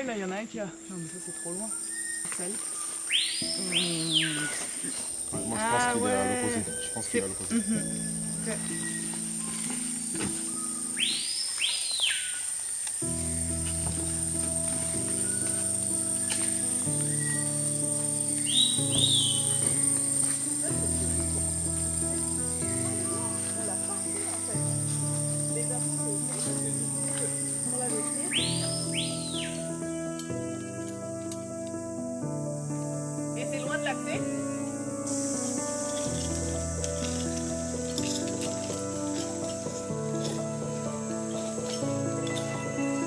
feuilles, là, il y en a un qui a... Non, mais ça, c'est trop loin. Celle. Ouais, moi, je pense Ah qu'il est à l'opposé. ouais. Je pense qu'il est à l'opposé. Ok. Et c'est loin de l'accès?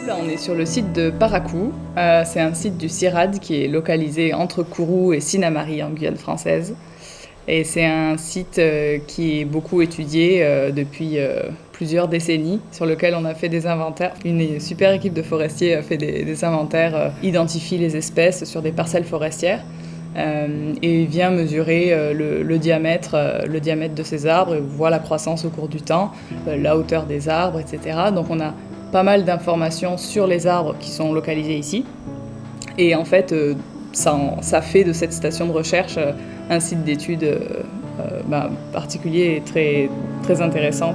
Là, on est sur le site de Paracou. C'est un site du CIRAD qui est localisé entre Kourou et Sinnamary en Guyane française. Et c'est un site qui est beaucoup étudié depuis plusieurs décennies, sur lequel on a fait des inventaires. Une super équipe de forestiers a fait des inventaires, identifie les espèces sur des parcelles forestières et vient mesurer le diamètre de ces arbres, et voit la croissance au cours du temps, la hauteur des arbres, etc. Donc on a pas mal d'informations sur les arbres qui sont localisés ici. Et en fait, ça fait de cette station de recherche un site d'études particulier et très, très intéressant.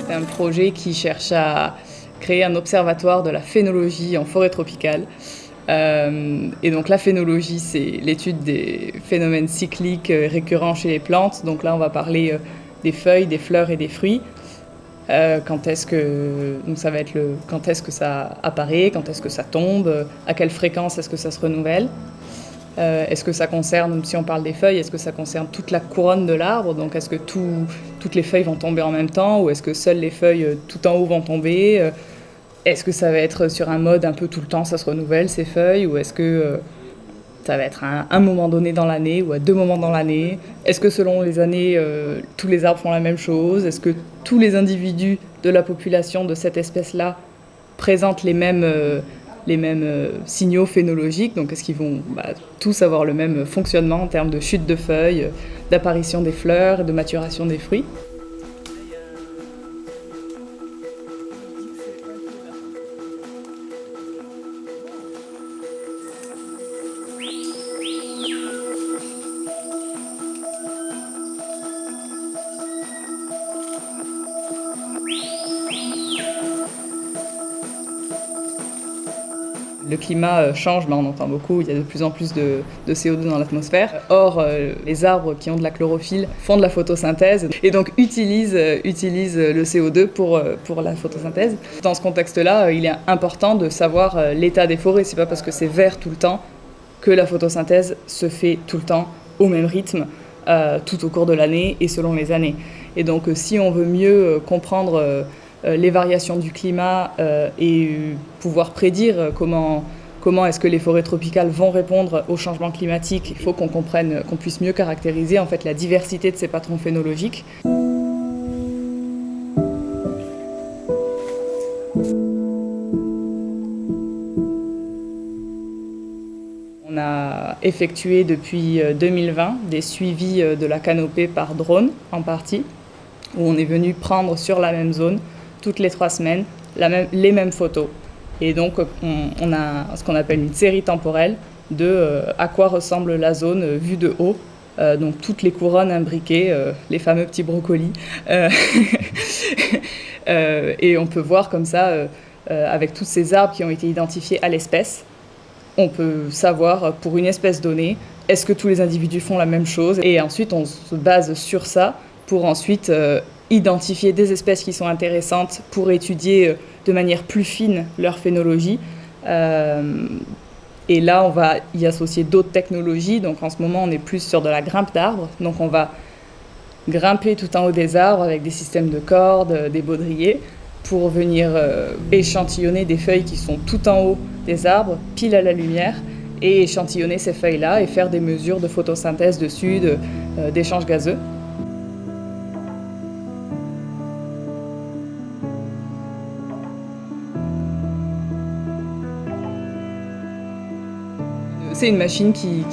C'est un projet qui cherche à créer un observatoire de la phénologie en forêt tropicale. Et donc la phénologie, c'est l'étude des phénomènes cycliques récurrents chez les plantes. Donc là, on va parler des feuilles, des fleurs et des fruits. Quand est-ce que ça apparaît, quand est-ce que ça tombe, à quelle fréquence est-ce que ça se renouvelle. Est-ce que ça concerne, si on parle des feuilles, est-ce que ça concerne toute la couronne de l'arbre? Donc est-ce que toutes les feuilles vont tomber en même temps, ou est-ce que seules les feuilles tout en haut vont tomber? Est-ce que ça va être sur un mode un peu tout le temps, ça se renouvelle ces feuilles, ou est-ce que ça va être à un moment donné dans l'année ou à deux moments dans l'année? Est-ce que selon les années, tous les arbres font la même chose? Est-ce que tous les individus de la population de cette espèce-là présentent les mêmes signaux phénologiques? Donc est-ce qu'ils vont tous avoir le même fonctionnement en termes de chute de feuilles, d'apparition des fleurs, de maturation des fruits? Le climat change, on entend beaucoup, il y a de plus en plus de CO2 dans l'atmosphère. Or, les arbres qui ont de la chlorophylle font de la photosynthèse et donc utilisent le CO2 pour la photosynthèse. Dans ce contexte-là, il est important de savoir l'état des forêts. C'est pas parce que c'est vert tout le temps que la photosynthèse se fait tout le temps au même rythme, tout au cours de l'année et selon les années. Et donc, si on veut mieux comprendre les variations du climat et pouvoir prédire comment est-ce que les forêts tropicales vont répondre au changement climatique, il faut qu'on comprenne, qu'on puisse mieux caractériser en fait la diversité de ces patrons phénologiques. On a effectué depuis 2020 des suivis de la canopée par drone en partie, où on est venu prendre sur la même zone toutes les 3 semaines les mêmes photos. Et donc on a ce qu'on appelle une série temporelle de à quoi ressemble la zone vue de haut. Donc toutes les couronnes imbriquées, les fameux petits brocolis. Et on peut voir comme ça, avec tous ces arbres qui ont été identifiés à l'espèce, on peut savoir pour une espèce donnée, est-ce que tous les individus font la même chose? Et ensuite on se base sur ça pour ensuite identifier des espèces qui sont intéressantes pour étudier de manière plus fine leur phénologie. Et là, on va y associer d'autres technologies. Donc en ce moment, on est plus sur de la grimpe d'arbres. Donc on va grimper tout en haut des arbres avec des systèmes de cordes, des baudriers, pour venir échantillonner des feuilles qui sont tout en haut des arbres, pile à la lumière, et échantillonner ces feuilles-là et faire des mesures de photosynthèse dessus, d'échange gazeux. c'est une machine qui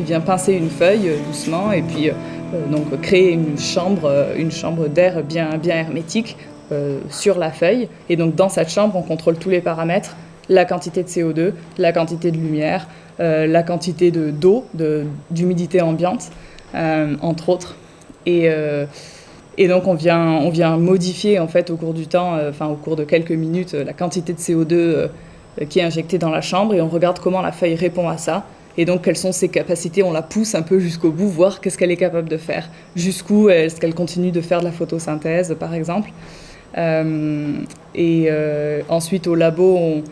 vient pincer une feuille doucement et puis donc créer une chambre d'air bien hermétique sur la feuille. Et donc dans cette chambre, on contrôle tous les paramètres, la quantité de CO2, la quantité de lumière, la quantité d'eau, d'humidité ambiante, entre autres. Et donc on vient modifier en fait au cours du temps, au cours de quelques minutes, la quantité de CO2 qui est injectée dans la chambre et on regarde comment la feuille répond à ça. Et donc quelles sont ses capacités, on la pousse un peu jusqu'au bout, voir qu'est-ce qu'elle est capable de faire. Jusqu'où est-ce qu'elle continue de faire de la photosynthèse par exemple. Ensuite au labo,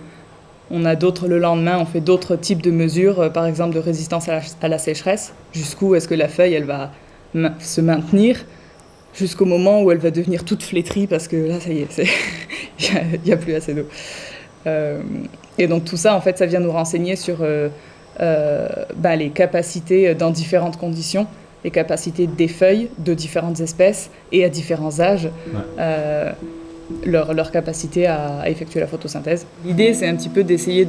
on a le lendemain, on fait d'autres types de mesures, par exemple de résistance à la sécheresse. Jusqu'où est-ce que la feuille elle va se maintenir jusqu'au moment où elle va devenir toute flétrie parce que là, ça y est, il n'y a plus assez d'eau. Et donc tout ça, en fait, ça vient nous renseigner sur les capacités dans différentes conditions, les capacités des feuilles de différentes espèces et à différents âges, leur capacité à effectuer la photosynthèse. L'idée, c'est un petit peu d'essayer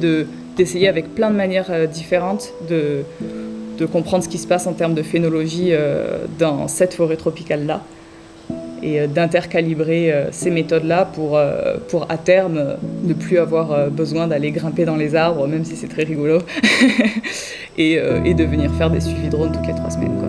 avec plein de manières différentes de comprendre ce qui se passe en termes de phénologie dans cette forêt tropicale-là, et d'intercalibrer ces méthodes-là pour à terme ne plus avoir besoin d'aller grimper dans les arbres, même si c'est très rigolo, et de venir faire des suivis drones toutes les 3 semaines, quoi.